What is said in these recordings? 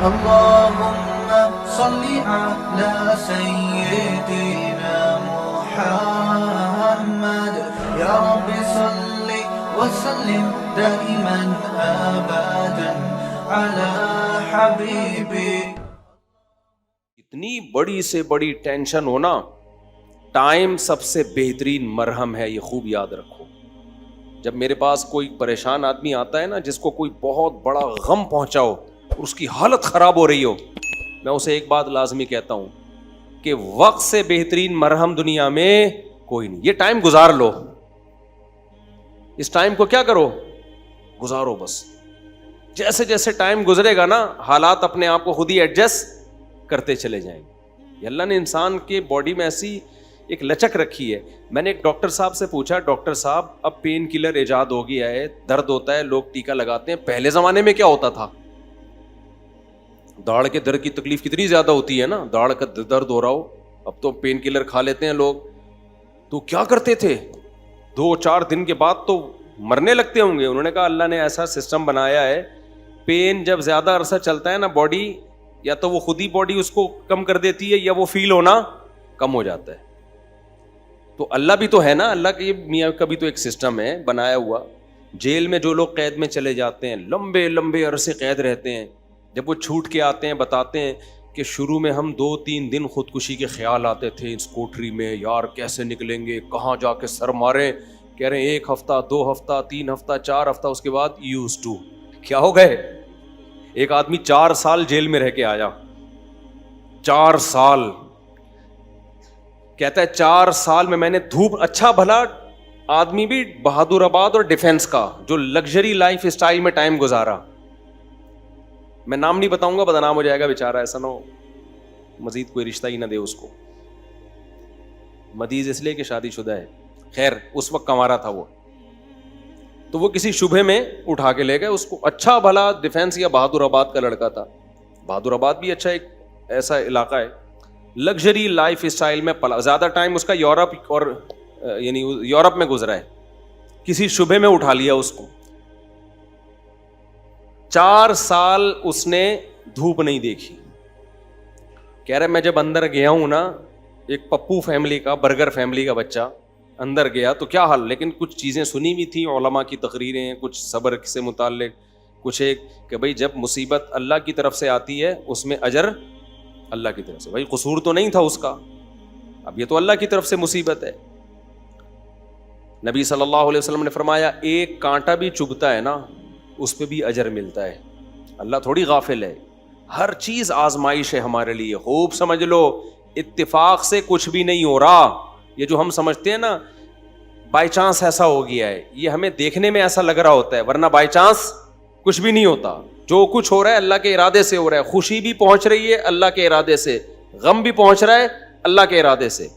اللهم صل على سيدنا محمد يا رب صل وسلم دائما ابدا على حبيبي. اتنی بڑی سے بڑی ٹینشن ہونا، ٹائم سب سے بہترین مرہم ہے، یہ خوب یاد رکھو. جب میرے پاس کوئی پریشان آدمی آتا ہے نا، جس کو کوئی بہت بڑا غم پہنچا ہو اور اس کی حالت خراب ہو رہی ہو، میں اسے ایک بات لازمی کہتا ہوں کہ وقت سے بہترین مرہم دنیا میں کوئی نہیں. یہ ٹائم گزار لو، اس ٹائم کو کیا کرو، گزارو بس. جیسے جیسے ٹائم گزرے گا نا، حالات اپنے آپ کو خود ہی ایڈجسٹ کرتے چلے جائیں گے. اللہ نے انسان کے باڈی میں ایسی ایک لچک رکھی ہے. میں نے ایک ڈاکٹر صاحب سے پوچھا، ڈاکٹر صاحب اب پین کلر ایجاد ہو گیا ہے، درد ہوتا ہے، لوگ ٹیکا لگاتے ہیں، پہلے زمانے میں کیا ہوتا تھا؟ داڑھ کے درد کی تکلیف کتنی زیادہ ہوتی ہے نا، داڑھ کا درد ہو رہا ہو، اب تو پین کلر کھا لیتے ہیں لوگ. تو کیا کرتے تھے؟ 2-4 دن کے بعد تو مرنے لگتے ہوں گے. انہوں نے کہا اللہ نے ایسا سسٹم بنایا ہے، پین جب زیادہ عرصہ چلتا ہے نا، باڈی یا تو وہ خود ہی باڈی اس کو کم کر دیتی ہے یا وہ فیل ہونا کم ہو جاتا ہے. تو اللہ بھی تو ہے نا، اللہ کے میاں کا بھی تو ایک سسٹم ہے بنایا ہوا. جیل میں جو لوگ قید میں چلے جاتے ہیں، لمبے لمبے عرصے قید رہتے ہیں، جب وہ چھوٹ کے آتے ہیں بتاتے ہیں کہ شروع میں ہم 2-3 دن خودکشی کے خیال آتے تھے اس کوٹری میں، یار کیسے نکلیں گے، کہاں جا کے سر ماریں. کہہ رہے ہیں 1 ہفتہ 2 ہفتہ 3 ہفتہ 4 ہفتہ، اس کے بعد یوز ٹو. کیا ہو گئے؟ ایک آدمی 4 سال جیل میں رہ کے آیا، 4 سال. کہتا ہے 4 سال میں نے دھوپ، اچھا بھلا آدمی بھی بہادر آباد اور ڈیفنس کا جو لگژری لائف اسٹائل میں ٹائم گزارا. میں نام نہیں بتاؤں گا، بدنام ہو جائے گا بیچارہ، ایسا نہ ہو مزید کوئی رشتہ ہی نہ دے اس کو. مدیز اس لیے کہ شادی شدہ ہے. خیر اس وقت کمارا تھا وہ، تو وہ کسی شبہ میں اٹھا کے لے گئے اس کو. اچھا بھلا ڈیفنس یا بہادر آباد کا لڑکا تھا. بہادر آباد بھی اچھا ایک ایسا علاقہ ہے، لگژری لائف اسٹائل میں پلا. زیادہ ٹائم اس کا یورپ اور یعنی یورپ میں گزرا ہے. کسی شبہ میں اٹھا لیا اس کو. 4 سال اس نے دھوپ نہیں دیکھی. کہہ رہے میں جب اندر گیا ہوں نا، ایک پپو فیملی کا، برگر فیملی کا بچہ اندر گیا تو کیا حال. لیکن کچھ چیزیں سنی ہوئی تھیں، علماء کی تقریریں، کچھ صبر سے متعلق، کچھ ایک کہ بھائی جب مصیبت اللہ کی طرف سے آتی ہے اس میں اجر اللہ کی طرف سے. بھائی قصور تو نہیں تھا اس کا، اب یہ تو اللہ کی طرف سے مصیبت ہے. نبی صلی اللہ علیہ وسلم نے فرمایا ایک کانٹا بھی چبھتا ہے نا، اس پہ بھی اجر ملتا ہے. اللہ تھوڑی غافل ہے، ہر چیز آزمائش ہے ہمارے لیے. خوب سمجھ لو، اتفاق سے کچھ بھی نہیں ہو رہا. یہ جو ہم سمجھتے ہیں نا بائی چانس ایسا ہو گیا ہے، یہ ہمیں دیکھنے میں ایسا لگ رہا ہوتا ہے، ورنہ بائی چانس کچھ بھی نہیں ہوتا. جو کچھ ہو رہا ہے اللہ کے ارادے سے ہو رہا ہے. خوشی بھی پہنچ رہی ہے اللہ کے ارادے سے، غم بھی پہنچ رہا ہے اللہ کے ارادے سے.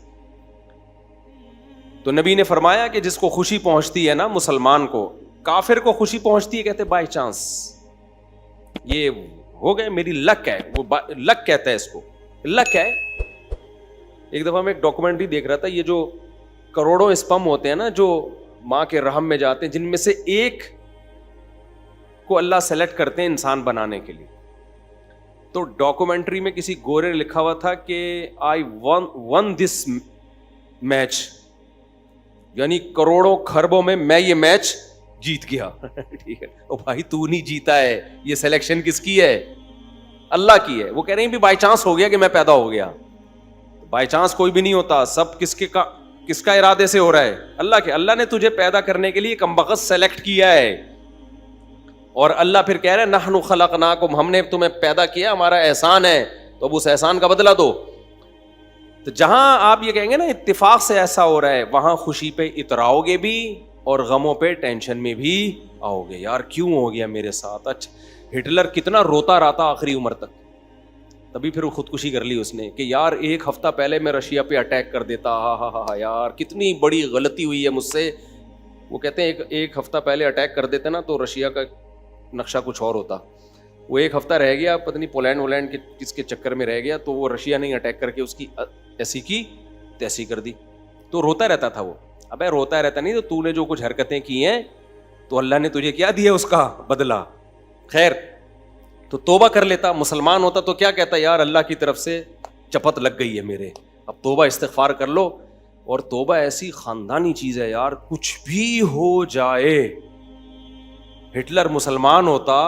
تو نبی نے فرمایا کہ جس کو خوشی پہنچتی ہے نا مسلمان کو، کافر کو خوشی پہنچتی ہے کہتے بائی چانس، یہ ہو گئے میری لک ہے. وہ لک کہتا ہے اس کو، لک ہے. ایک دفعہ میں ایک ڈاکومنٹری دیکھ رہا تھا، یہ جو کروڑوں اسپم ہوتے ہیں نا جو ماں کے رحم میں جاتے ہیں، جن میں سے ایک کو اللہ سلیکٹ کرتے ہیں انسان بنانے کے لیے. تو ڈاکومنٹری میں کسی گورے لکھا ہوا تھا کہ آئی ون دس میچ، یعنی کروڑوں خربوں میں یہ میچ جیت گیا. ٹھیک ہے، او بھائی تو نہیں جیتا ہے، یہ سلیکشن کس کی ہے؟ اللہ کی ہے. وہ کہہ رہے ہیں بھی بائی چانس ہو گیا کہ میں پیدا ہو گیا. بائی چانس کوئی بھی نہیں ہوتا، سب کس کا ارادے سے ہو رہا ہے؟ اللہ کے. اللہ نے تجھے پیدا کرنے کے لیے کمبخت سلیکٹ کیا ہے. اور اللہ پھر کہہ رہے ہیں نحن خلقناکم، ہم نے تمہیں پیدا کیا، ہمارا احسان ہے، تو اب اس احسان کا بدلہ دو. تو جہاں آپ یہ کہیں گے نا اتفاق سے ایسا ہو رہا ہے، وہاں خوشی پہ اتراؤ گے بھی اور غموں پہ ٹینشن میں بھی آؤ گے. یار کیوں ہو گیا میرے ساتھ؟ اچھا ہٹلر کتنا روتا رہتا آخری عمر تک، تبھی پھر وہ خودکشی کر لی اس نے کہ یار 1 ہفتہ پہلے میں رشیا پہ اٹیک کر دیتا، ہاں یار کتنی بڑی غلطی ہوئی ہے مجھ سے. وہ کہتے ہیں ایک ہفتہ پہلے اٹیک کر دیتے نا تو رشیا کا نقشہ کچھ اور ہوتا. وہ 1 ہفتہ رہ گیا، پتہ نہیں پولینڈ ولینڈ کے کس کے چکر میں رہ گیا، تو وہ رشیا نے اٹیک کر کے اس کی ایسی کی تیسی کر دی. تو روتا رہتا تھا وہ. ابے روتا رہتا نہیں، تو نے جو کچھ حرکتیں کی ہیں تو اللہ نے تجھے کیا دیا اس کا بدلہ. خیر تو توبہ کر لیتا. مسلمان ہوتا تو کیا کہتا, یار اللہ کی طرف سے چپت لگ گئی ہے میرے, اب توبہ استغفار کر لو. اور توبہ ایسی خاندانی چیز ہے یار, کچھ بھی ہو جائے. ہٹلر مسلمان ہوتا,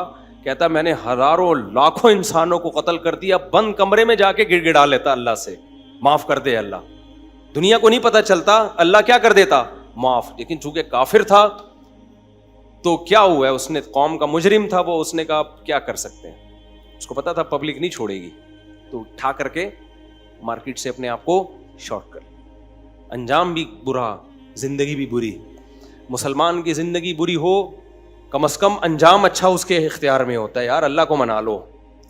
کہتا میں نے ہزاروں لاکھوں انسانوں کو قتل کر دیا, بند کمرے میں جا کے گڑ گڑا لیتا اللہ سے, معاف کر دے اللہ. دنیا کو نہیں پتا چلتا, اللہ کیا کر دیتا, معاف. لیکن چونکہ کافر تھا تو کیا ہوا ہے, اس نے قوم کا مجرم تھا وہ, اس نے کہا کیا کر سکتے ہیں, اس کو پتا تھا پبلک نہیں چھوڑے گی, تو اٹھا کر کے مارکیٹ سے اپنے آپ کو شارٹ کر. انجام بھی برا, زندگی بھی بری. مسلمان کی زندگی بری ہو, کم از کم انجام اچھا اس کے اختیار میں ہوتا ہے. یار اللہ کو منا لو.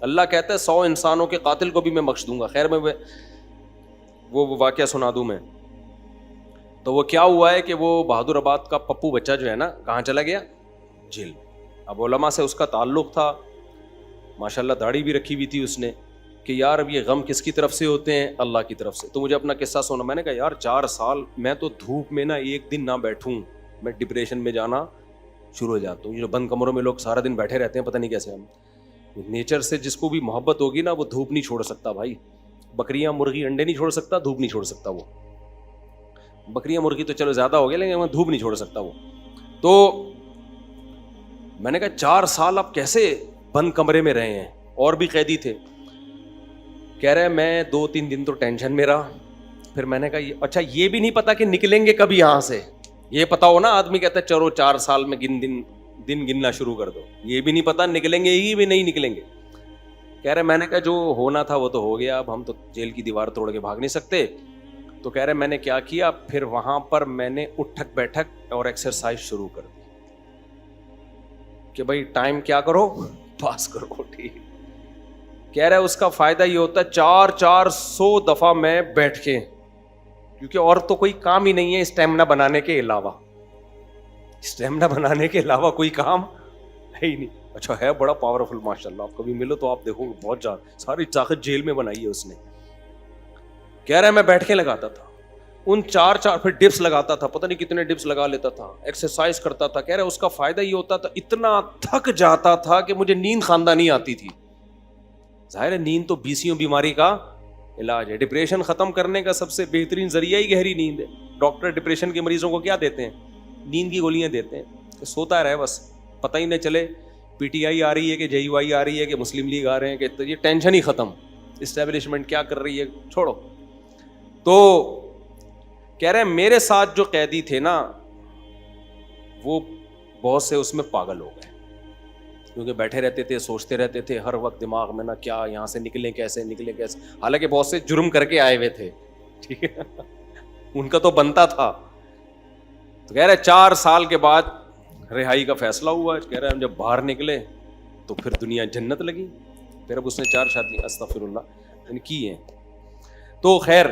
اللہ کہتا ہے 100 انسانوں کے قاتل کو بھی میں بخش دوں گا. خیر میں وہ واقعہ سنا دوں میں. تو وہ کیا ہوا ہے کہ وہ بہادر آباد کا پپو بچہ جو ہے نا, کہاں چلا گیا, جیل. اب علماء سے اس کا تعلق تھا, ماشاءاللہ داڑھی بھی رکھی ہوئی تھی اس نے, کہ یار اب یہ غم کس کی طرف سے ہوتے ہیں, اللہ کی طرف سے. تو مجھے اپنا قصہ سنا, میں نے کہا یار 4 سال میں تو دھوپ میں نا ایک دن نہ بیٹھوں, میں ڈپریشن میں جانا شروع ہو جاتا ہوں. جو بند کمروں میں لوگ سارا دن بیٹھے رہتے ہیں, پتہ نہیں کیسے. ہم نیچر سے جس کو بھی محبت ہوگی نا, وہ دھوپ نہیں چھوڑ سکتا بھائی. بکریاں مرغی انڈے نہیں چھوڑ سکتا, دھوپ نہیں چھوڑ سکتا وہ. بکریاں مرغی تو چلو زیادہ ہو گیا, لیکن وہ دھوپ نہیں چھوڑ سکتا وہ. تو میں نے کہا 4 سال آپ کیسے بند کمرے میں رہے ہیں, اور بھی قیدی تھے. کہہ رہے میں 2-3 دن تو ٹینشن میں رہا. پھر میں نے کہا اچھا یہ بھی نہیں پتا کہ نکلیں گے کبھی یہاں سے. یہ پتا ہو نا, آدمی کہتا ہے چلو 4 سال میں دن گننا شروع کر دو. یہ بھی نہیں پتا نکلیں گے ہی بھی نہیں نکلیں گے. کہہ رہے میں نے کہا جو ہونا تھا وہ تو ہو گیا, اب ہم تو جیل کی دیوار توڑ کے بھاگ نہیں سکتے. تو کہہ رہے میں نے کیا کیا, پھر وہاں پر میں نے اٹھک بیٹھک اور ایکسرسائز شروع کر دی کہ بھائی ٹائم کیا کرو, پاس کرو. ٹھیک. کہہ رہے اس کا فائدہ یہ ہوتا ہے 400 دفعہ میں بیٹھ کے, کیونکہ اور تو کوئی کام ہی نہیں ہے اسٹیمنا بنانے کے علاوہ. اسٹیمنا بنانے کے علاوہ کوئی کام ہے ہی نہیں. اچھا ہے بڑا پاورفل ماشاءاللہ, آپ کبھی ملو تو آپ دیکھو بہت زیادہ ساری طاقت جیل میں بنائی ہے اس نے. کہہ رہا ہے میں بیٹھ کے لگاتا تھا ان 4 پھر ڈپس لگاتا تھا, پتہ نہیں کتنے ڈپس لگا لیتا تھا, ایکسرسائز کرتا تھا. کہہ رہا ہے اس کا فائدہ یہ ہوتا تھا اتنا تھک جاتا تھا کہ مجھے نیند خاندانی آتی تھی. ظاہر ہے نیند تو 20 بیماری کا علاج ہے. ڈپریشن ختم کرنے کا سب سے بہترین ذریعہ ہی گہری نیند ہے. ڈاکٹر ڈپریشن کے مریضوں کو کیا دیتے ہیں, نیند کی گولیاں دیتے ہیں کہ سوتا رہے بس, پتہ ہی نہ چلے پی ٹی آئی آ رہی ہے کہ جے یو آئی آ رہی ہے کہ مسلم لیگ آ رہے ہیں, کہ یہ ٹینشن ہی ختم, اسٹیبلشمنٹ کیا کر رہی ہے چھوڑو. تو کہہ رہے ہیں میرے ساتھ جو قیدی تھے نا وہ بہت سے اس میں پاگل ہو گئے, کیونکہ بیٹھے رہتے تھے, سوچتے رہتے تھے ہر وقت دماغ میں نا کیا یہاں سے نکلیں کیسے, حالانکہ بہت سے جرم کر کے آئے ہوئے تھے. ٹھیک ہے, ان کا تو بنتا تھا. تو کہہ رہے 4 سال کے بعد رہائی کا فیصلہ ہوا. کہہ رہے ہم جب باہر نکلے تو پھر دنیا جنت لگی. پھر اب اس نے 4 شادی استغفر اللہ کی ہیں. تو خیر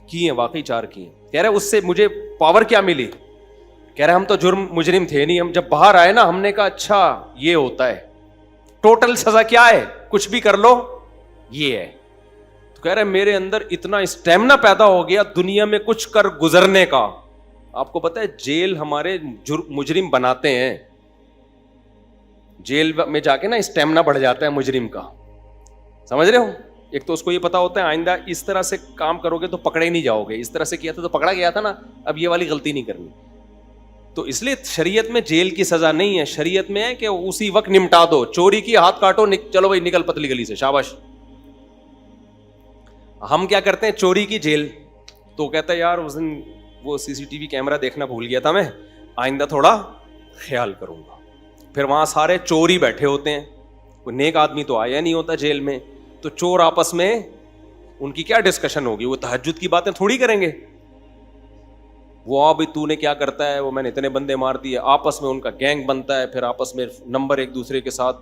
کی ہیں, واقعی 4 کی ہیں. کہہ رہے اس سے مجھے پاور کیا ملی. کہہ رہے ہم تو مجرم تھے نہیں, ہم جب باہر آئے نا ہم نے کہا اچھا یہ ہوتا ہے, ٹوٹل سزا کیا ہے, کچھ بھی کر لو یہ ہے. تو کہہ رہے میرے اندر اتنا اسٹیمنا پیدا ہو گیا دنیا میں کچھ کر گزرنے کا. آپ کو پتا ہے جیل ہمارے مجرم بناتے ہیں, جیل میں جا کے نا اسٹیمنا بڑھ جاتا ہے مجرم کا, سمجھ رہے ہو. ایک تو اس کو یہ پتا ہوتا ہے آئندہ اس طرح سے کام کرو گے تو پکڑے نہیں جاؤ گے, اس طرح سے کیا تھا تو پکڑا گیا تھا نا, اب یہ والی غلطی نہیں کرنی. تو اس لیے شریعت میں جیل کی سزا نہیں ہے, شریعت میں ہے کہ اسی وقت نمٹا دو. چوری کی ہاتھ کاٹو, چلو بھائی نکل پتلی گلی سے, شاباش. ہم کیا کرتے ہیں چوری کی جیل, تو کہتا ہے یار اس دن وہ CCTV کیمرہ دیکھنا بھول گیا تھا میں, آئندہ تھوڑا خیال کروں گا. پھر وہاں سارے چور ہی بیٹھے ہوتے ہیں, کوئی نیک آدمی تو آیا نہیں ہوتا جیل میں. تو چور آپس میں ان کی کیا ڈسکشن ہوگی, وہ تہجد کی باتیں تھوڑی کریں گے. وہ بھائی تو نے کیا کرتا ہے, وہ میں نے اتنے بندے مار دیے, آپس میں ان کا گینگ بنتا ہے. پھر آپس میں نمبر ایک دوسرے کے ساتھ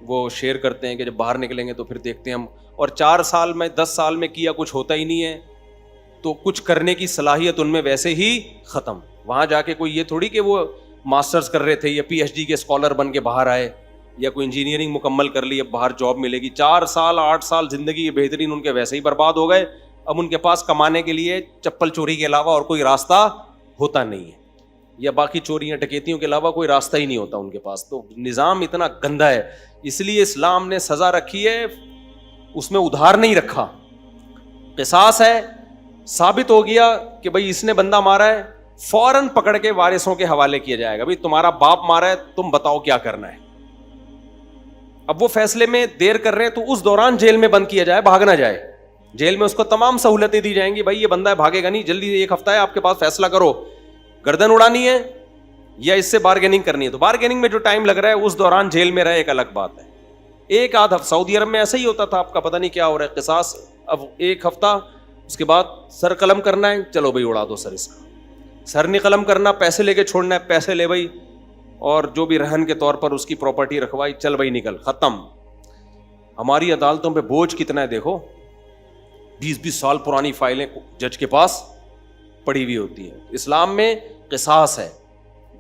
وہ شیئر کرتے ہیں کہ جب باہر نکلیں گے تو پھر دیکھتے ہیں ہم. اور 4 سال میں 10 سال میں کیا کچھ ہوتا ہی نہیں ہے, تو کچھ کرنے کی صلاحیت ان میں ویسے ہی ختم. وہاں جا کے کوئی یہ تھوڑی کہ وہ ماسٹرز کر رہے تھے یا PhD کے اسکالر بن کے باہر آئے, یا کوئی انجینئرنگ مکمل کر لی اب باہر جاب ملے گی. 4 سال 8 سال زندگی بہترین ان کے ویسے ہی برباد ہو گئے. اب ان کے پاس کمانے کے لیے چپل چوری کے علاوہ اور کوئی راستہ ہوتا نہیں ہے. یا باقی چوریاں ڈکیتیوں کے علاوہ کوئی راستہ ہی نہیں ہوتا ان کے پاس. تو نظام اتنا گندا ہے, اس لیے اسلام نے سزا رکھی ہے, اس میں ادھار نہیں رکھا. قصاص ہے, ثابت ہو گیا کہ بھائی اس نے بندہ مارا ہے, فوراً پکڑ کے وارثوں کے حوالے کیا جائے گا, بھائی تمہارا باپ مارا ہے, تم بتاؤ کیا کرنا ہے. اب وہ فیصلے میں دیر کر رہے ہیں تو اس دوران جیل میں بند کیا جائے, بھاگ نہ جائے. جیل میں اس کو تمام سہولتیں دی جائیں گی, بھائی یہ بندہ ہے بھاگے گا نہیں, جلدی 1 ہفتہ ہے آپ کے پاس, فیصلہ کرو, گردن اڑانی ہے یا اس سے بارگیننگ کرنی ہے. تو بارگیننگ میں جو ٹائم لگ رہا ہے اس دوران جیل میں رہے ایک الگ بات ہے. ایک آدھ ہفتہ سعودی عرب میں ایسا ہی ہوتا تھا, آپ کا پتہ نہیں کیا ہو رہا ہے. قصاص اب 1 ہفتہ, اس کے بعد سر قلم کرنا ہے, چلو بھائی اڑا دو سر اس کا. سر نہیں قلم کرنا, پیسے لے کے چھوڑنا ہے, پیسے لے بھائی, اور جو بھی رہن کے طور پر اس کی پراپرٹی رکھوائی, چل بھائی نکل, ختم. ہماری عدالتوں پہ بوجھ کتنا ہے دیکھو, 20 سال پرانی فائلیں جج کے پاس پڑی ہوئی ہوتی ہیں. اسلام میں قصاص ہے.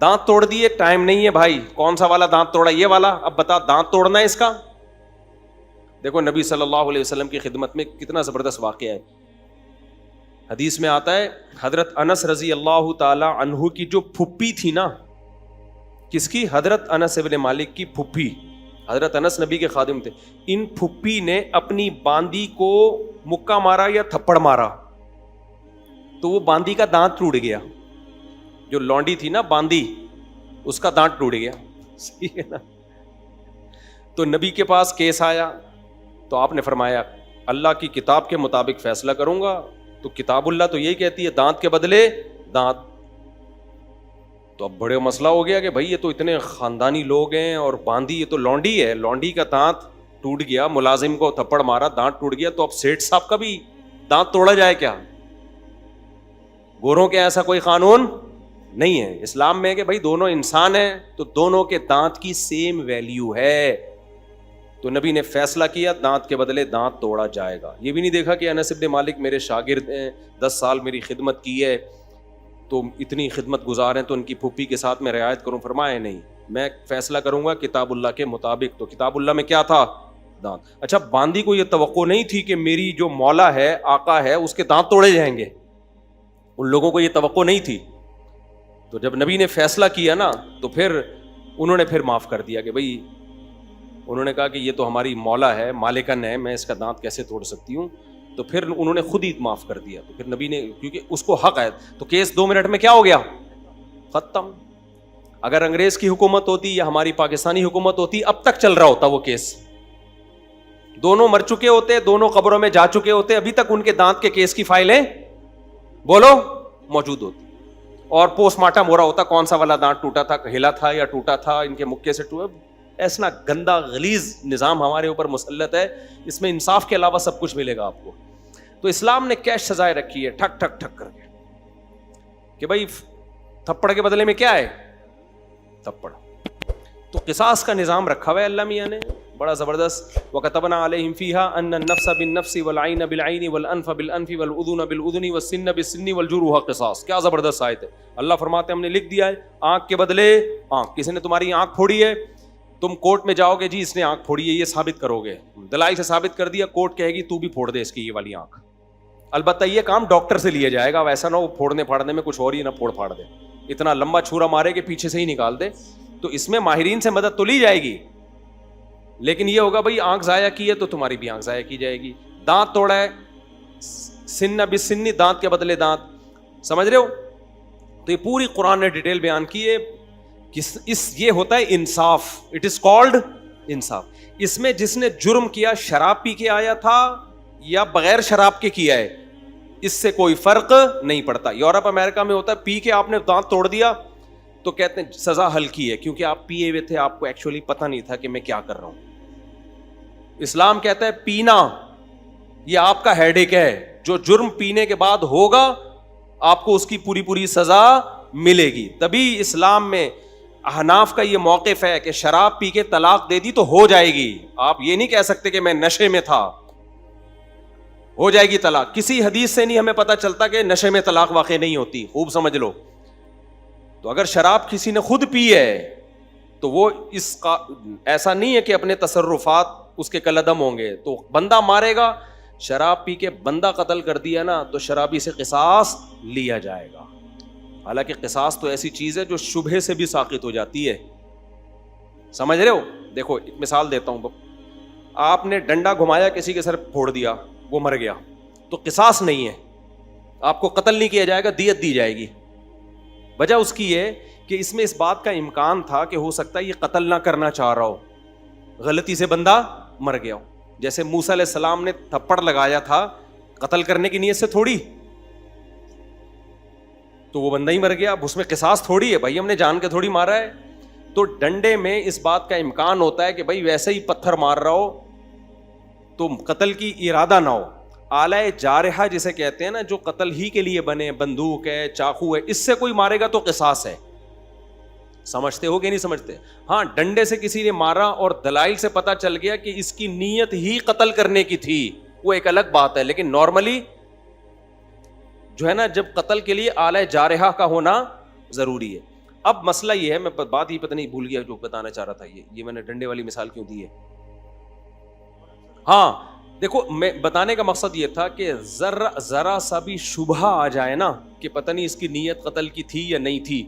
دانت توڑ دیے, ٹائم نہیں ہے بھائی, کون سا والا دانت توڑا, یہ والا, اب بتا دانت توڑنا ہے اس کا. دیکھو نبی صلی اللہ علیہ وسلم کی خدمت میں کتنا زبردست واقعہ ہے. حدیث میں آتا ہے, حضرت انس رضی اللہ تعالی عنہ کی جو پھپھی تھی نا, کس کی؟ حضرت انس ابن مالک کی پھپھی. حضرت انس نبی کے خادم تھے. ان پھپھی نے اپنی باندی کو مکہ مارا یا تھپڑ مارا تو وہ باندی کا دانت ٹوٹ گیا. جو لونڈی تھی نا باندی, اس کا دانت ٹوٹ گیا. صحیح ہے نا. تو نبی کے پاس کیس آیا تو آپ نے فرمایا اللہ کی کتاب کے مطابق فیصلہ کروں گا. تو کتاب اللہ تو یہی کہتی ہے دانت کے بدلے دانت. تو اب بڑے مسئلہ ہو گیا کہ بھائی یہ تو اتنے خاندانی لوگ ہیں, اور باندی یہ تو لونڈی ہے, لونڈی کا دانت ٹوٹ گیا, ملازم کو تھپڑ مارا, دانت ٹوٹ گیا, تو اب سیٹھ صاحب کا بھی دانت توڑا جائے کیا؟ گوروں کے ایسا کوئی قانون نہیں ہے. اسلام میں کہ بھائی دونوں انسان ہیں تو دونوں کے دانت کی سیم ویلیو ہے. تو نبی نے فیصلہ کیا دانت کے بدلے دانت توڑا جائے گا. یہ بھی نہیں دیکھا کہ انس بن مالک میرے شاگرد ہیں, 10 سال میری خدمت کی ہے, تو اتنی خدمت گزار ہیں, تو ان کی پھپھی کے ساتھ میں رعایت کروں. فرمایا نہیں, میں فیصلہ کروں گا کتاب اللہ کے مطابق. تو کتاب اللہ میں کیا تھا؟ دانت. اچھا, باندی کو یہ توقع نہیں تھی کہ میری جو مولا ہے, آقا ہے, اس کے دانت توڑے جائیں گے. ان لوگوں کو یہ توقع نہیں تھی. تو جب نبی نے فیصلہ کیا نا, تو پھر انہوں نے پھر معاف کر دیا کہ بھائی, انہوں نے کہا کہ یہ تو ہماری مولا ہے, مالکن ہے, میں اس کا دانت کیسے توڑ سکتی ہوں. تو پھر انہوں نے خود ہی معاف کر دیا. تو پھر نبی نے, کیونکہ اس کو حق ہے, تو کیس 2 منٹ میں کیا ہو گیا؟ ختم. اگر انگریز کی حکومت ہوتی یا ہماری پاکستانی حکومت ہوتی, اب تک چل رہا ہوتا وہ کیس. دونوں مر چکے ہوتے, دونوں قبروں میں جا چکے ہوتے, ابھی تک ان کے دانت کے کیس کی فائلیں بولو موجود ہوتی, اور پوسٹ مارٹم ہو رہا ہوتا کون سا والا دانت ٹوٹا تھا, ہلا تھا یا ٹوٹا تھا, ان کے مکے سے ٹوٹا. ایسا گندا غلیظ نظام ہمارے اوپر مسلط ہے, اس میں انصاف کے علاوہ سب کچھ ملے گا آپ کو. تو اسلام نے کیش سزائے رکھی ہے, ٹھک ٹھک ٹھک کر کے, کہ بھائی تھپڑ کے بدلے میں کیا ہے؟ تھپڑ. تو قصاص کا نظام رکھا ہوا ہے اللہ میاں نے بڑا زبردست. وَكَتَبْنَا عَلَيْهِمْ فِيهَا أَنَّ النَّفْسَ بِالنَّفْسِ وَالْعَيْنَ بِالْعَيْنِ وَالْأَنْفَ بِالْأَنْفِ وَالْأُذُنَ بِالْأُذُنِ وَالسِّنَّ بِالسِّنِّ وَالْجُرُوحَ قِصَاص. کیا زبردست آیت ہے. اللہ فرماتے ہیں ہم نے لکھ دیا ہے, آنکھ کے بدلے آنکھ. کسی نے تمہاری آنکھ پھوڑی ہے, تم کورٹ میں جاؤ گے, جی اس نے آنکھ پھوڑی ہے, یہ ثابت کرو گے, دلائل سے ثابت کر دیا, کورٹ کہے گی تو بھی پھوڑ دے اس کی یہ والی آنکھ. البتہ یہ کام ڈاکٹر سے لیا جائے گا, ویسا نہ وہ پھوڑنے پھاڑنے میں کچھ اور ہی نہ پھوڑ پھاڑ دے, اتنا لمبا چھورا مارے کہ پیچھے سے ہی نکال دے. تو اس میں ماہرین سے مدد تو لی جائے گی, لیکن یہ ہوگا بھائی آنکھ ضائع کی ہے تو تمہاری بھی آنکھ ضائع کی جائے گی. دانت توڑا ہے, سن بسنی, دانت کے بدلے دانت. سمجھ رہے ہو؟ تو یہ پوری قرآن نے ڈیٹیل بیان کی ہے. یہ ہوتا ہے انصاف, اٹ از کالڈ انصاف. اس میں جس نے جرم کیا شراب پی کے آیا تھا یا بغیر شراب کے کیا ہے, اس سے کوئی فرق نہیں پڑتا. یورپ امریکہ میں ہوتا ہے پی کے آپ نے دانت توڑ دیا تو کہتے ہیں سزا ہلکی ہے, کیونکہ آپ پیے ہوئے تھے, آپ کو ایکچولی پتہ نہیں تھا کہ میں کیا کر رہا ہوں. اسلام کہتا ہے پینا یہ آپ کا ہیڈ ایک ہے, جو جرم پینے کے بعد ہوگا آپ کو اس کی پوری پوری سزا ملے گی. تبھی اسلام میں احناف کا یہ موقف ہے کہ شراب پی کے طلاق دے دی تو ہو جائے گی. آپ یہ نہیں کہہ سکتے کہ میں نشے میں تھا, ہو جائے گی طلاق. کسی حدیث سے نہیں ہمیں پتہ چلتا کہ نشے میں طلاق واقع نہیں ہوتی, خوب سمجھ لو. تو اگر شراب کسی نے خود پی ہے تو وہ اس کا ایسا نہیں ہے کہ اپنے تصرفات اس کے کالعدم ہوں گے, تو بندہ مارے گا. شراب پی کے بندہ قتل کر دیا نا تو شرابی سے قصاص لیا جائے گا. حالانکہ قصاص تو ایسی چیز ہے جو شبہے سے بھی ساقط ہو جاتی ہے. سمجھ رہے ہو؟ دیکھو ایک مثال دیتا ہوں. آپ نے ڈنڈا گھمایا, کسی کے سر پھوڑ دیا, وہ مر گیا, تو قصاص نہیں ہے, آپ کو قتل نہیں کیا جائے گا, دیت دی جائے گی. وجہ اس کی یہ کہ اس میں اس بات کا امکان تھا کہ ہو سکتا ہے یہ قتل نہ کرنا چاہ رہا ہو, غلطی سے بندہ مر گیا ہو. جیسے موسیٰ علیہ السلام نے تھپڑ لگایا تھا قتل کرنے کی نیت سے تھوڑی, تو وہ بندہ ہی مر گیا. اب اس میں قصاص تھوڑی ہے بھائی, ہم نے جان کے تھوڑی مارا ہے. تو ڈنڈے میں اس بات کا امکان ہوتا ہے کہ بھائی ویسے ہی پتھر مار رہا ہو تو قتل کی ارادہ نہ ہو. آلہ جارحہ جسے کہتے ہیں نا, جو قتل ہی کے لیے بنے, بندوق ہے, چاقو ہے, اس سے کوئی مارے گا تو قصاص ہے. سمجھتے ہو کہ نہیں سمجھتے؟ ہاں, ڈنڈے سے کسی نے مارا اور دلائل سے پتا چل گیا کہ اس کی نیت ہی قتل کرنے کی تھی, وہ ایک الگ بات ہے. لیکن نارملی جو ہے نا, جب قتل کے لیے آلہ جارحہ کا ہونا ضروری ہے. اب مسئلہ یہ ہے, میں بات ہی پتہ نہیں بھول گیا جو بتانا چاہ رہا تھا. یہ میں نے ڈنڈے والی مثال کیوں دی ہے. ہاں دیکھو, میں بتانے کا مقصد یہ تھا کہ ذرا سا بھی شبہ آ جائے نا کہ پتہ نہیں اس کی نیت قتل کی تھی یا نہیں تھی,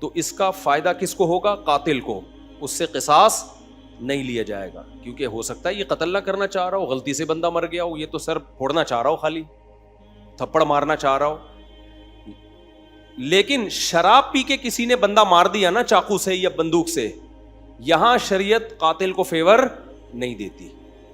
تو اس کا فائدہ کس کو ہوگا؟ قاتل کو. اس سے قصاص نہیں لیا جائے گا, کیونکہ ہو سکتا ہے یہ قتل نہ کرنا چاہ رہا ہو, غلطی سے بندہ مر گیا ہو, یہ تو سر پھوڑنا چاہ رہا ہو, خالی تھپڑ مارنا چاہ رہا ہو. لیکن شراب پی کے کسی نے بندہ مار دیا نا چاقو سے یا بندوق سے, یہاں شریعت قاتل کو فیور نہیں دیتی.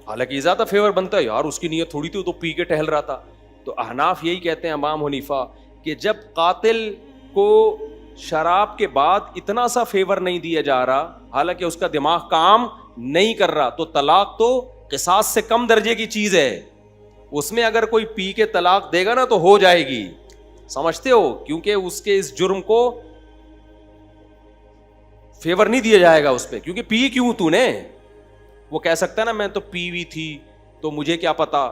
حالانکہ زیادہ فیور بنتا ہے, یار اس کی نیت تھوڑی تھی, وہ تو پی کے ٹہل رہا تھا. تو احناف یہی کہتے ہیں, امام حنیفہ, کہ جب قاتل کو شراب کے بعد اتنا سا فیور نہیں دیا جا رہا, حالانکہ اس کا دماغ کام نہیں کر رہا, تو طلاق تو قصاص سے کم درجے کی چیز ہے. اس میں اگر کوئی پی کے طلاق دے گا نا تو ہو جائے گی. سمجھتے ہو؟ کیونکہ اس کے اس جرم کو فیور نہیں دیا جائے گا اس پہ, کیونکہ پی کیوں تو نے. وہ کہہ سکتا ہے نا میں تو پی ہوئی تھی تو مجھے کیا پتا,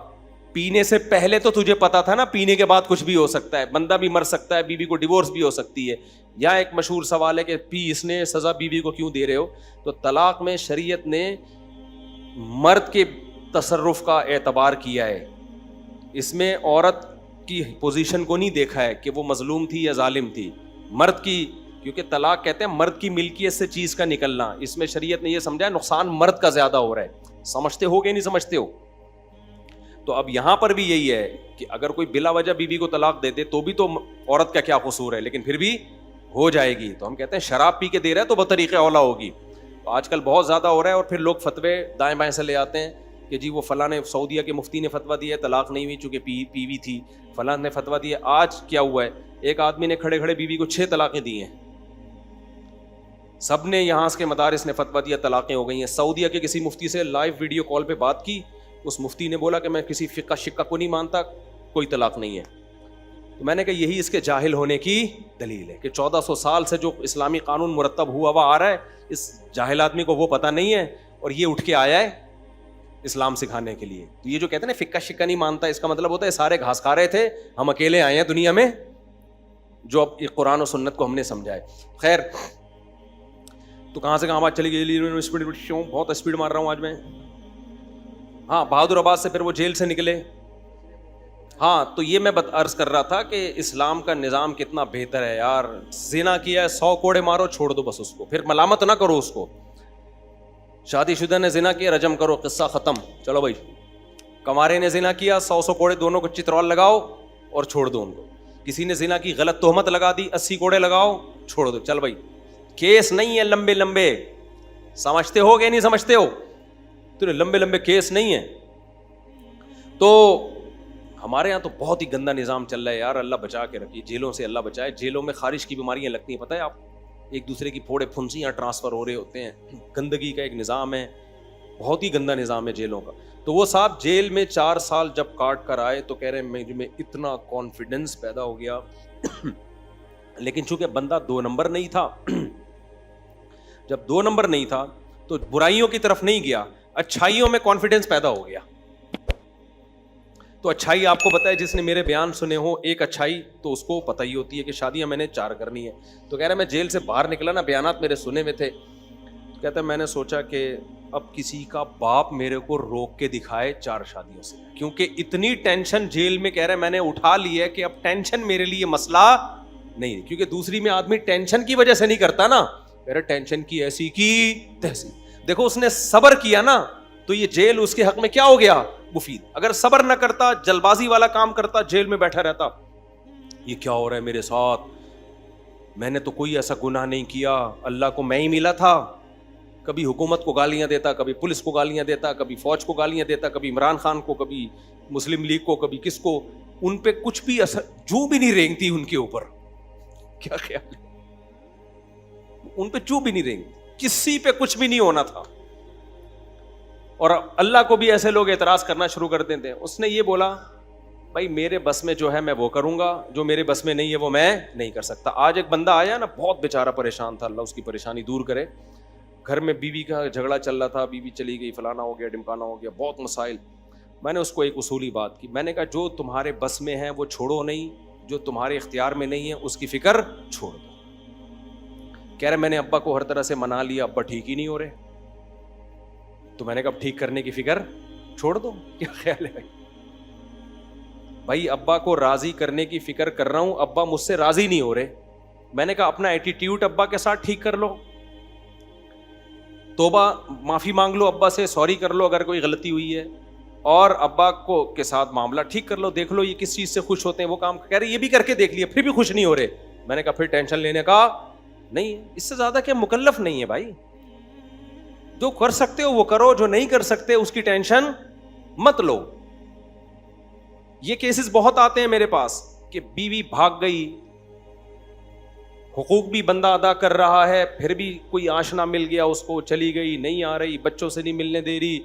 پینے سے پہلے تو تجھے پتا تھا نا, پینے کے بعد کچھ بھی ہو سکتا ہے, بندہ بھی مر سکتا ہے, بیوی کو ڈیورس بھی ہو سکتی ہے. یا ایک مشہور سوال ہے کہ پی اس نے, سزا بیوی کو کیوں دے رہے ہو. تو طلاق میں شریعت نے مرد کے تصرف کا اعتبار کیا ہے, اس میں عورت کی پوزیشن کو نہیں دیکھا ہے کہ وہ مظلوم تھی یا ظالم تھی. مرد کی, کیونکہ طلاق کہتے ہیں مرد کی ملکیت سے چیز کا نکلنا, اس میں شریعت نے یہ سمجھا ہے نقصان مرد کا زیادہ ہو رہا ہے. سمجھتے ہو کہ نہیں سمجھتے ہو؟ تو اب یہاں پر بھی یہی ہے کہ اگر کوئی بلا وجہ بیوی کو طلاق دے دے تو بھی تو عورت کا کیا قصور ہے, لیکن پھر بھی ہو جائے گی. تو ہم کہتے ہیں شراب پی کے دے رہا ہے تو بطریقہ اولا ہوگی. تو آج کل بہت زیادہ ہو رہا ہے, اور پھر لوگ فتوے دائیں بائیں سے لے آتے ہیں کہ جی وہ فلاں نے, سعودیہ کے مفتی نے فتویٰ دیا ہے طلاق نہیں ہوئی چونکہ پی ہوئی تھی, فلاں نے فتویٰ دیا. آج کیا ہوا ہے, ایک آدمی نے کھڑے کھڑے بیوی کو 6 طلاقیں دی ہیں, سب نے یہاں کے مدارس نے فتویٰ دیا, طلاقیں ہو گئی ہیں. سعودیہ کے کسی مفتی سے لائیو ویڈیو کال پہ بات کی, اس مفتی نے بولا کہ میں کسی فقہ شقہ کو نہیں مانتا, کوئی طلاق نہیں ہے. تو میں نے کہا یہی اس کے جاہل ہونے کی دلیل ہے کہ 1400 سال سے جو اسلامی قانون مرتب ہوا ہوا آ رہا ہے, اس جاہل آدمی کو وہ پتہ نہیں ہے, اور یہ اٹھ کے آیا ہے اسلام سکھانے کے لیے. تو یہ جو کہتے ہیں نا فقہ شقہ نہیں مانتا, اس کا مطلب ہوتا ہے سارے گھاس کھا رہے تھے, ہم اکیلے آئے ہیں دنیا میں جو اب قرآن و سنت کو ہم نے سمجھا ہے. خیر, تو کہاں سے کہاں بات چلی گئی, بہت اسپیڈ مار رہا ہوں آج میں. ہاں, بہادر آباد سے پھر وہ جیل سے نکلے. ہاں, تو یہ میں عرض کر رہا تھا کہ اسلام کا نظام کتنا بہتر ہے یار. زنا کیا ہے 100 کوڑے مارو, چھوڑ دو بس اس کو, پھر ملامت نہ کرو اس کو. شادی شدہ نے زنا کیا, رجم کرو, قصہ ختم, چلو بھائی. کمارے نے زنا کیا, 100 کوڑے دونوں کو چترول لگاؤ اور چھوڑ دو ان کو. کسی نے زنا کی غلط تہمت لگا دی, 80 کوڑے لگاؤ, چھوڑ دو, چل بھائی. کیس نہیں ہے لمبے لمبے, سمجھتے ہو کہ نہیں سمجھتے ہو؟ تو لمبے لمبے کیس نہیں ہے. تو ہمارے یہاں تو بہت ہی گندا نظام چل رہا ہے یار, اللہ بچا کے رکھیے, جیلوں سے اللہ بچائے. جیلوں میں خارش کی بیماریاں لگتی ہیں, پتہ ہے آپ, ایک دوسرے کی پھوڑے پھنسیاں ٹرانسفر ہو رہے ہوتے ہیں. گندگی کا ایک نظام ہے, بہت ہی گندا نظام ہے جیلوں کا. تو وہ صاحب جیل میں 4 سال جب کاٹ کر آئے تو کہہ رہے ہیں میں اتنا کانفیڈنس پیدا ہو گیا. لیکن چونکہ بندہ 2 نمبر نہیں تھا, جب 2 نمبر نہیں تھا تو برائیوں کی طرف نہیں گیا, اچھائیوں میں کانفیڈنس پیدا ہو گیا. تو اچھائی آپ کو پتہ ہے, جس نے میرے بیان سنے ہو, ایک اچھائی تو اس کو پتہ ہی ہوتی ہے کہ شادیاں میں نے 4 کرنی ہے. تو کہہ رہا میں جیل سے باہر نکلا نا, بیانات میرے سنے ہوئے تھے, کہتا ہے میں نے سوچا کہ اب کسی کا باپ میرے کو روک کے دکھائے 4 شادیوں سے, کیونکہ اتنی ٹینشن جیل میں, کہہ رہے میں نے اٹھا لی ہے کہ اب ٹینشن میرے لیے مسئلہ نہیں, کیونکہ دوسری میں آدمی ٹینشن کی وجہ سے نہیں کرتا نا, میرے ٹینشن کی ایسی کی تیسی. دیکھو اس نے صبر کیا نا تو یہ جیل اس کے حق میں کیا ہو گیا, مفید. اگر صبر نہ کرتا, جلد بازی والا کام کرتا, جیل میں بیٹھا رہتا, یہ کیا ہو رہا ہے میرے ساتھ, میں نے تو کوئی ایسا گناہ نہیں کیا, اللہ کو میں ہی ملا تھا. کبھی حکومت کو گالیاں دیتا, کبھی پولیس کو گالیاں دیتا, کبھی فوج کو گالیاں دیتا, کبھی عمران خان کو, کبھی مسلم لیگ کو, کبھی کس کو. ان پہ کچھ بھی اثر جو بھی نہیں رینگتی ان کے اوپر. کیا خیال ہے, ان پہ جو بھی نہیں رینگتی, کسی پہ کچھ بھی نہیں ہونا تھا. اور اللہ کو بھی ایسے لوگ اعتراض کرنا شروع کر دیتے ہیں. اس نے یہ بولا بھائی میرے بس میں جو ہے میں وہ کروں گا, جو میرے بس میں نہیں ہے وہ میں نہیں کر سکتا. آج ایک بندہ آیا نا, بہت بیچارہ پریشان تھا, اللہ اس کی پریشانی دور کرے. گھر میں بیوی کا جھگڑا چل رہا تھا, بیوی چلی گئی, فلانا ہو گیا, ڈمکانا ہو گیا, بہت مسائل. میں نے اس کو ایک اصولی بات کی, میں نے کہا جو تمہارے بس میں ہے وہ چھوڑو نہیں, جو تمہارے اختیار میں نہیں ہے اس کی فکر چھوڑ دو. کہہ رہے میں نے ابا کو ہر طرح سے منا لیا, ابا ٹھیک ہی نہیں ہو رہے. تو میں نے کہا ٹھیک کرنے کی فکر چھوڑ دو. کیا خیال ہے بھائی, بھائی ابا کو راضی کرنے کی فکر کر رہا ہوں, ابا مجھ سے راضی نہیں ہو رہے. میں نے کہا اپنا ایٹیٹیوڈ ابا کے ساتھ ٹھیک کر لو, توبہ معافی مانگ لو ابا سے, سوری کر لو اگر کوئی غلطی ہوئی ہے, اور ابا کو کے ساتھ معاملہ ٹھیک کر لو, دیکھ لو یہ کس چیز سے خوش ہوتے ہیں, وہ کام. کہہ رہے یہ بھی کر کے دیکھ لیا پھر بھی خوش نہیں ہو رہے. میں نے کہا پھر ٹینشن لینے کا نہیں ہے, اس سے زیادہ کیا مکلف نہیں ہے بھائی. جو کر سکتے ہو وہ کرو, جو نہیں کر سکتے اس کی ٹینشن مت لو. یہ کیسز بہت آتے ہیں میرے پاس کہ بیوی بھاگ گئی, حقوق بھی بندہ ادا کر رہا ہے, پھر بھی کوئی آشنا مل گیا اس کو, چلی گئی, نہیں آ رہی, بچوں سے نہیں ملنے دے رہی.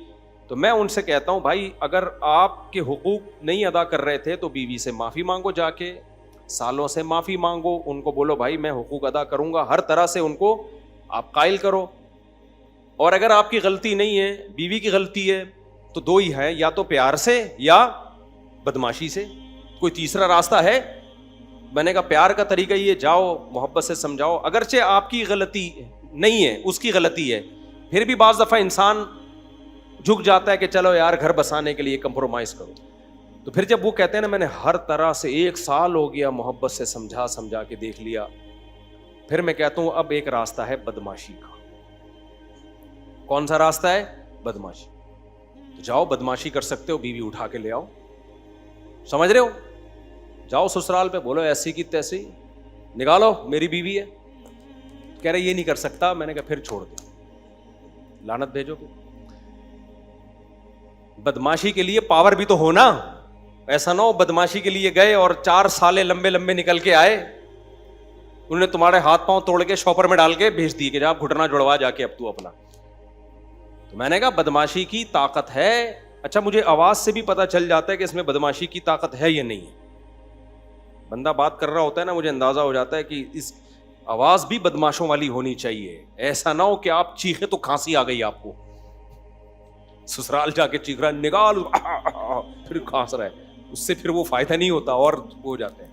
تو میں ان سے کہتا ہوں بھائی اگر آپ کے حقوق نہیں ادا کر رہے تھے تو بیوی سے معافی مانگو, جا کے سالوں سے معافی مانگو, ان کو بولو بھائی میں حقوق ادا کروں گا, ہر طرح سے ان کو آپ قائل کرو. اور اگر آپ کی غلطی نہیں ہے, بیوی کی غلطی ہے, تو دو ہی ہے, یا تو پیار سے یا بدماشی سے, کوئی تیسرا راستہ ہے؟ میں نے کہا پیار کا طریقہ یہ, جاؤ محبت سے سمجھاؤ, اگرچہ آپ کی غلطی نہیں ہے اس کی غلطی ہے, پھر بھی بعض دفعہ انسان جھک جاتا ہے کہ چلو یار گھر بسانے کے لیے کمپرومائز کرو. تو پھر جب وہ کہتے ہیں نا میں نے ہر طرح سے 1 سال ہو گیا محبت سے سمجھا کے دیکھ لیا, پھر میں کہتا ہوں اب ایک راستہ ہے بدماشی کا. کون سا راستہ ہے؟ بدماشی. تو جاؤ بدماشی کر سکتے ہو, بیوی اٹھا کے لے آؤ, سمجھ رہے ہو, جاؤ سسرال پہ بولو ایسی کی تیسی, نکالو میری بیوی ہے. کہہ رہے یہ نہیں کر سکتا. میں نے کہا پھر چھوڑ دو, لعنت بھیجو. بدماشی کے لیے پاور بھی تو ہونا, ایسا نہ ہو بدماشی کے لیے گئے اور 4 سالے لمبے لمبے نکل کے آئے, انہوں نے تمہارے ہاتھ پاؤں توڑ کے شاپر میں ڈال کے بھیج دی کہ جا گھٹنا جڑوا جا کے اب تو اپنا. تو میں نے کہا بدماشی کی طاقت ہے. اچھا مجھے آواز سے بھی پتا چل جاتا ہے کہ اس میں بدماشی کی طاقت ہے یا نہیں ہے. بندہ بات کر رہا ہوتا ہے نا, مجھے اندازہ ہو جاتا ہے کہ اس آواز بھی بدماشوں والی ہونی چاہیے. ایسا نہ ہو کہ آپ چیخے تو کھانسی آ گئی آپ کو, سسرال جا کے چیخ رہا نکال, پھر کھانس رہا ہے, اس سے پھر وہ فائدہ نہیں ہوتا اور ہو جاتے ہیں.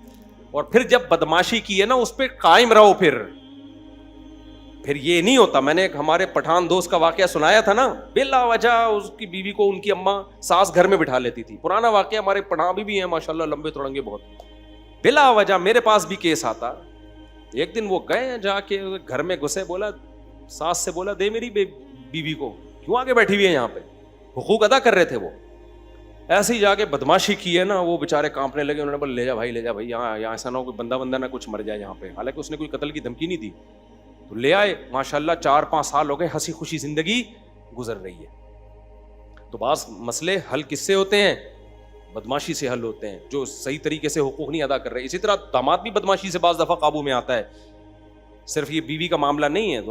اور پھر جب بدماشی کی ہے نا اس پہ قائم رہو, پھر یہ نہیں ہوتا. میں نے ایک ہمارے پٹھان دوست کا واقعہ سنایا تھا نا, بلا وجہ اس کی بیوی کو ان کی اماں ساس گھر میں بٹھا لیتی تھی. پرانا واقعہ, ہمارے پٹھان بھی ہیں ماشاءاللہ, لمبے تڑنگے بہت. بلا وجہ میرے پاس بھی کیس آتا. ایک دن وہ گئے جا کے گھر میں گھسے, بولا ساس سے بولا دے میری بیوی کو, کیوں آگے بیٹھی ہوئی ہے یہاں پہ, حقوق ادا کر رہے تھے وہ. ایسے ہی جا کے بدماشی کی ہے نا, وہ بےچارے کانپنے لگے. انہوں نے بولا لے جا بھائی یہاں ایسا نہ ہو کوئی بندہ نہ کچھ مر جائے یہاں پہ. حالانکہ اس نے کوئی قتل کی دھمکی نہیں دی. تو لے آئے, ماشاءاللہ 4-5 سال ہو گئے, ہنسی خوشی زندگی گزر رہی ہے. تو بعض مسئلے حل کس سے ہوتے ہیں؟ بدماشی سے حل ہوتے ہیں, جو صحیح طریقے سے حقوق نہیں ادا کر رہے. اسی طرح داماد بھی بدماشی سے بعض دفعہ قابو میں آتا ہے. صرف یہ بیوی کا معاملہ نہیں ہے,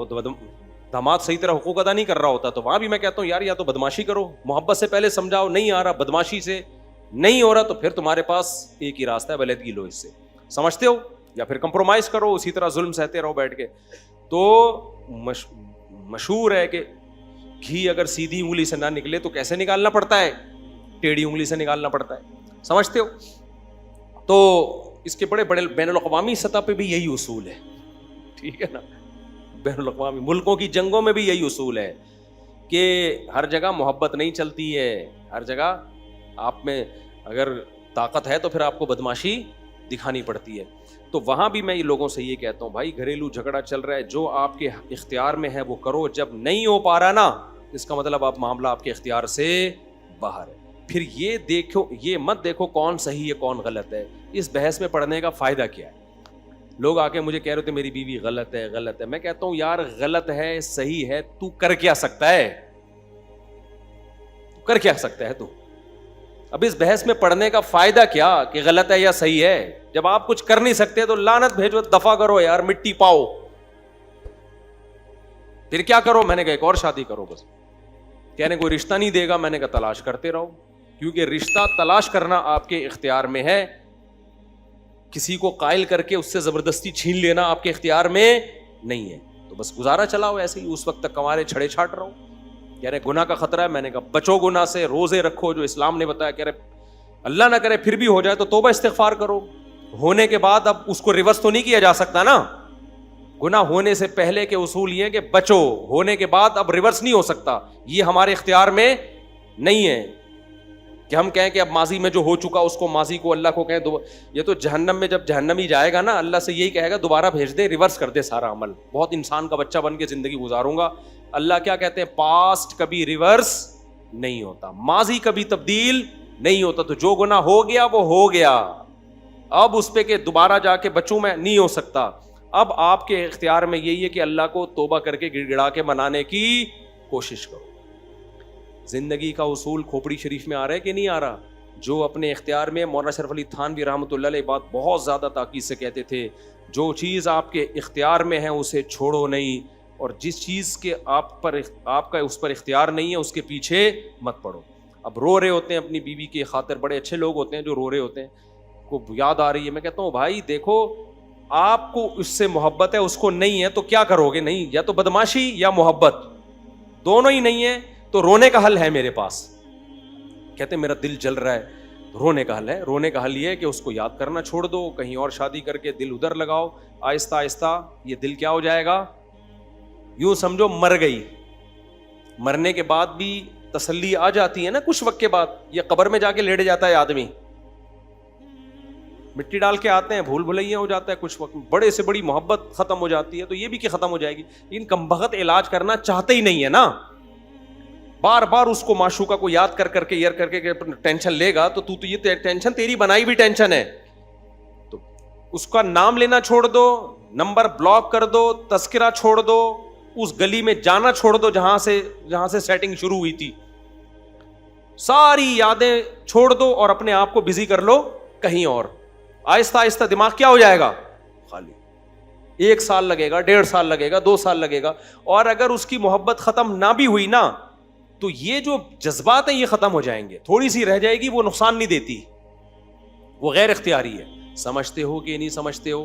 داماد صحیح طرح حقوق ادا نہیں کر رہا ہوتا, تو وہاں بھی میں کہتا ہوں یار یا تو بدماشی کرو, محبت سے پہلے سمجھاؤ, نہیں آ رہا, بدماشی سے نہیں ہو رہا, تو پھر تمہارے پاس ایک ہی راستہ ہے, علیحدگی لو اس سے, سمجھتے ہو, یا پھر کمپرومائز کرو, اسی طرح ظلم سہتے رہو بیٹھ کے. تو مشہور ہے کہ گھی اگر سیدھی انگلی سے نہ نکلے تو کیسے نکالنا پڑتا ہے؟ ٹیڑھی انگلی سے نکالنا پڑتا ہے, سمجھتے ہو. تو اس کے بڑے بین الاقوامی سطح پہ بھی یہی اصول ہے, ٹھیک ہے نا. بین الاقوامی ملکوں کی جنگوں میں بھی یہی اصول ہے کہ ہر جگہ محبت نہیں چلتی ہے, ہر جگہ آپ میں اگر طاقت ہے تو پھر آپ کو بدماشی دکھانی پڑتی ہے. تو وہاں بھی میں لوگوں سے یہ کہتا ہوں بھائی گھریلو جھگڑا چل رہا ہے, جو آپ کے اختیار میں ہے وہ کرو, جب نہیں ہو پا رہا نا اس کا مطلب آپ معاملہ آپ کے اختیار سے باہر ہے. پھر یہ دیکھو, یہ مت دیکھو کون صحیح ہے کون غلط ہے, اس بحث میں پڑھنے کا فائدہ کیا ہے. لوگ آ کے مجھے کہہ رہے تھے میری بیوی غلط ہے غلط ہے, میں کہتا ہوں یار غلط ہے صحیح ہے تو کر کیا سکتا ہے, کر کیا سکتا ہے تو. اب اس بحث میں پڑھنے کا فائدہ کیا کہ غلط ہے یا صحیح ہے, جب آپ کچھ کر نہیں سکتے تو لعنت بھیجو, دفع کرو یار, مٹی پاؤ, پھر کیا کرو, میں نے کہا ایک اور شادی کرو بس. کہنے کوئی رشتہ نہیں دے گا, میں نے کہا تلاش کرتے رہو, کیونکہ رشتہ تلاش کرنا آپ کے اختیار میں ہے, کسی کو قائل کر کے اس سے زبردستی چھین لینا آپ کے اختیار میں نہیں ہے. تو بس گزارا چلاؤ ایسے ہی, اس وقت تک کمارے چھڑے چھاٹ رہو. کہہ رہے گناہ کا خطرہ ہے, میں نے کہا بچو گناہ سے, روزے رکھو جو اسلام نے بتایا. کہہ رہے اللہ نہ کرے پھر بھی ہو جائے تو توبہ استغفار کرو. ہونے کے بعد اب اس کو ریورس تو نہیں کیا جا سکتا نا, گناہ ہونے سے پہلے کے اصول یہ کہ بچو, ہونے کے بعد اب ریورس نہیں ہو سکتا. یہ ہمارے اختیار میں نہیں ہے کہ ہم کہیں کہ اب ماضی میں جو ہو چکا اس کو, ماضی کو اللہ کو کہیں. یہ تو جہنم میں جب جہنمی جائے گا نا اللہ سے یہی کہے گا دوبارہ بھیج دے, ریورس کر دے سارا عمل, بہت انسان کا بچہ بن کے زندگی گزاروں گا. اللہ کیا کہتے ہیں, پاسٹ کبھی ریورس نہیں ہوتا, ماضی کبھی تبدیل نہیں ہوتا. تو جو گناہ ہو گیا وہ ہو گیا, اب اس پہ کہ دوبارہ جا کے بچوں میں نہیں ہو سکتا. اب آپ کے اختیار میں یہی ہے کہ اللہ کو توبہ کر کے گڑ گڑا کے منانے کی کوشش کرو. زندگی کا اصول کھوپڑی شریف میں آ رہا ہے کہ نہیں آ رہا؟ جو اپنے اختیار میں, مولانا شرف علی تھانوی رحمۃ اللہ علیہ بات بہت زیادہ تاکید سے کہتے تھے, جو چیز آپ کے اختیار میں ہے اسے چھوڑو نہیں, اور جس چیز کے آپ کا اس پر اختیار نہیں ہے اس کے پیچھے مت پڑو. اب رو رہے ہوتے ہیں اپنی بیوی کی خاطر, بڑے اچھے لوگ ہوتے ہیں جو رو رہے ہوتے ہیں, کو یاد آ رہی ہے, میں کہتا ہوں بھائی دیکھو آپ کو اس سے محبت ہے اس کو نہیں ہے تو کیا کرو گے, نہیں یا تو بدماشی یا محبت, دونوں ہی نہیں ہے تو رونے کا حل ہے میرے پاس. کہتے میرا دل جل رہا ہے, رونے کا حل ہے. رونے کا حل یہ ہے کہ اس کو یاد کرنا چھوڑ دو, کہیں اور شادی کر کے دل ادھر لگاؤ, آہستہ آہستہ یہ دل کیا ہو جائے گا, یوں سمجھو مر گئی. مرنے کے بعد بھی تسلی آ جاتی ہے نا کچھ وقت کے بعد, یہ قبر میں جا کے لیٹ جاتا ہے آدمی, مٹی ڈال کے آتے ہیں, بھول بھلیا ہو جاتا ہے کچھ وقت, بڑے سے بڑی محبت ختم ہو جاتی ہے, تو یہ بھی کہ ختم ہو جائے گی. لیکن کمبخت علاج کرنا چاہتے ہی نہیں ہے نا, بار بار اس کو معشوقہ کو یاد کر کر کے ایئر کر کے ٹینشن لے گا, تو یہ ٹینشن تیری بنائی بھی ٹینشن ہے. تو اس کا نام لینا چھوڑ دو, نمبر بلاک کر دو, تذکرہ چھوڑ دو, اس گلی میں جانا چھوڑ دو جہاں سے سیٹنگ شروع ہوئی تھی, ساری یادیں چھوڑ دو اور اپنے آپ کو بزی کر لو کہیں اور. آہستہ آہستہ دماغ کیا ہو جائے گا, خالی. 1 سال لگے گا, 1.5 سال لگے گا, 2 سال لگے گا, اور اگر اس کی محبت ختم نہ بھی ہوئی نا تو یہ جو جذبات ہیں یہ ختم ہو جائیں گے, تھوڑی سی رہ جائے گی, وہ نقصان نہیں دیتی, وہ غیر اختیاری ہے. سمجھتے ہو کہ نہیں سمجھتے ہو؟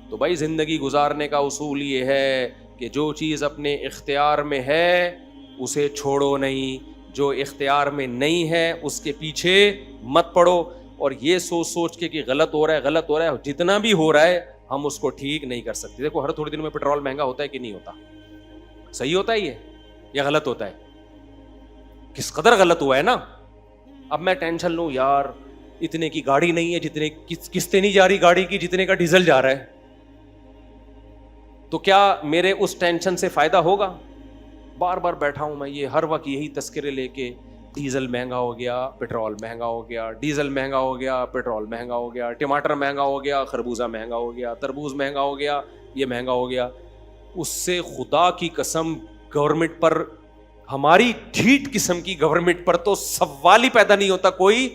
تو بھائی زندگی گزارنے کا اصول یہ ہے کہ جو چیز اپنے اختیار میں ہے اسے چھوڑو نہیں, جو اختیار میں نہیں ہے اس کے پیچھے مت پڑو. اور یہ سوچ کے کہ غلط ہو رہا ہے, جتنا بھی ہو رہا ہے ہم اس کو ٹھیک نہیں کر سکتے. دیکھو ہر تھوڑے دنوں میں پیٹرول مہنگا ہوتا ہے کہ نہیں ہوتا, صحیح ہوتا ہے یہ یا غلط ہوتا ہے؟ کس قدر غلط ہوا ہے نا. اب میں ٹینشن لوں یار اتنے کی گاڑی نہیں ہے جتنے قسطیں نہیں جا رہی گاڑی کی جتنے کا ڈیزل جا رہا ہے, تو کیا میرے اس ٹینشن سے فائدہ ہوگا؟ بار بار بیٹھا ہوں میں یہ ہر وقت یہی تذکرے لے کے, ڈیزل مہنگا ہو گیا, پیٹرول مہنگا ہو گیا, ڈیزل مہنگا ہو گیا, پیٹرول مہنگا ہو گیا, ٹماٹر مہنگا ہو گیا, خربوزہ مہنگا ہو گیا, تربوز مہنگا ہو گیا, یہ مہنگا ہو گیا. اس سے خدا کی قسم گورنمنٹ پر, ہماری ڈھیٹ قسم کی گورنمنٹ پر تو سوال ہی پیدا نہیں ہوتا کوئی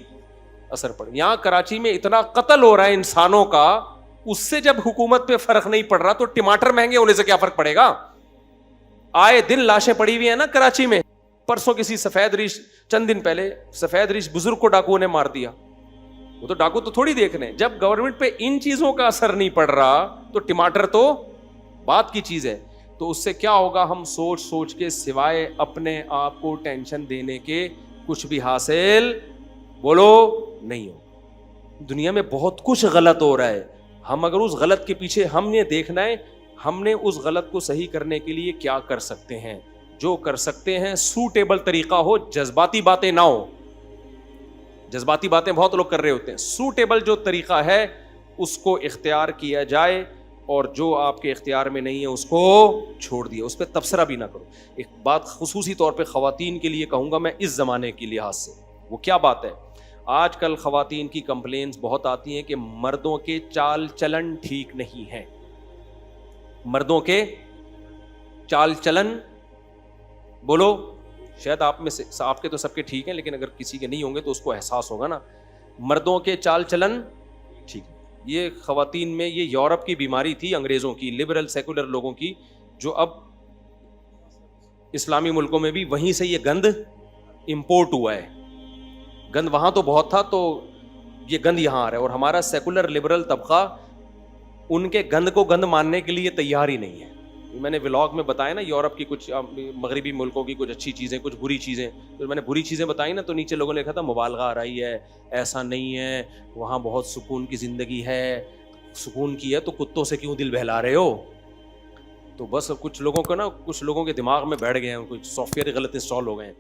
اثر پڑ. یہاں کراچی میں اتنا قتل ہو رہا ہے انسانوں کا, اس سے جب حکومت پہ فرق نہیں پڑ رہا تو ٹماٹر مہنگے ہونے سے کیا فرق پڑے گا؟ آئے دن لاشیں پڑی ہوئی ہیں نا کراچی میں. پرسوں کسی سفید ریش, چند دن پہلے سفید ریش بزرگ کو ڈاکوؤں نے مار دیا. وہ تو ڈاکو تو تھوڑی دیکھ رہے ہیں, جب گورنمنٹ پہ ان چیزوں کا اثر نہیں پڑ رہا تو ٹماٹر تو بات کی چیز ہے. تو اس سے کیا ہوگا, ہم سوچ کے سوائے اپنے آپ کو ٹینشن دینے کے کچھ بھی حاصل بولو نہیں ہو. دنیا میں بہت کچھ غلط ہو رہا ہے, ہم اگر اس غلط کے پیچھے ہم نے دیکھنا ہے ہم نے اس غلط کو صحیح کرنے کے لیے کیا کر سکتے ہیں. جو کر سکتے ہیں سوٹیبل طریقہ ہو, جذباتی باتیں نہ ہو. جذباتی باتیں بہت لوگ کر رہے ہوتے ہیں, سوٹیبل جو طریقہ ہے اس کو اختیار کیا جائے اور جو آپ کے اختیار میں نہیں ہے اس کو چھوڑ دیا, اس پہ تبصرہ بھی نہ کرو. ایک بات خصوصی طور پہ خواتین کے لیے کہوں گا میں اس زمانے کے لحاظ سے, وہ کیا بات ہے؟ آج کل خواتین کی کمپلینز بہت آتی ہیں کہ مردوں کے چال چلن ٹھیک نہیں ہے. مردوں کے چال چلن, بولو شاید آپ میں سے, آپ کے تو سب کے ٹھیک ہیں, لیکن اگر کسی کے نہیں ہوں گے تو اس کو احساس ہوگا نا. مردوں کے چال چلن ٹھیک, یہ خواتین میں یہ یورپ کی بیماری تھی, انگریزوں کی, لبرل سیکولر لوگوں کی, جو اب اسلامی ملکوں میں بھی وہیں سے یہ گند امپورٹ ہوا ہے. گند وہاں تو بہت تھا تو یہ گند یہاں آ رہا ہے, اور ہمارا سیکولر لبرل طبقہ ان کے گند کو گند ماننے کے لیے تیار ہی نہیں ہے. میں نے ولاگ میں بتایا نا یورپ کی کچھ مغربی ملکوں کی کچھ اچھی چیزیں, کچھ بری چیزیں. تو میں نے بری چیزیں بتائی نا تو نیچے لوگوں نے لکھا تھا مبالغہ آ رہی ہے, ایسا نہیں ہے, وہاں بہت سکون کی زندگی ہے. سکون کی ہے تو کتوں سے کیوں دل بہلا رہے ہو؟ تو بس کچھ لوگوں کو نا, کچھ لوگوں کے دماغ میں بیٹھ گئے ہیں, کچھ سافٹ ویئر غلط انسٹال ہو گئے ہیں.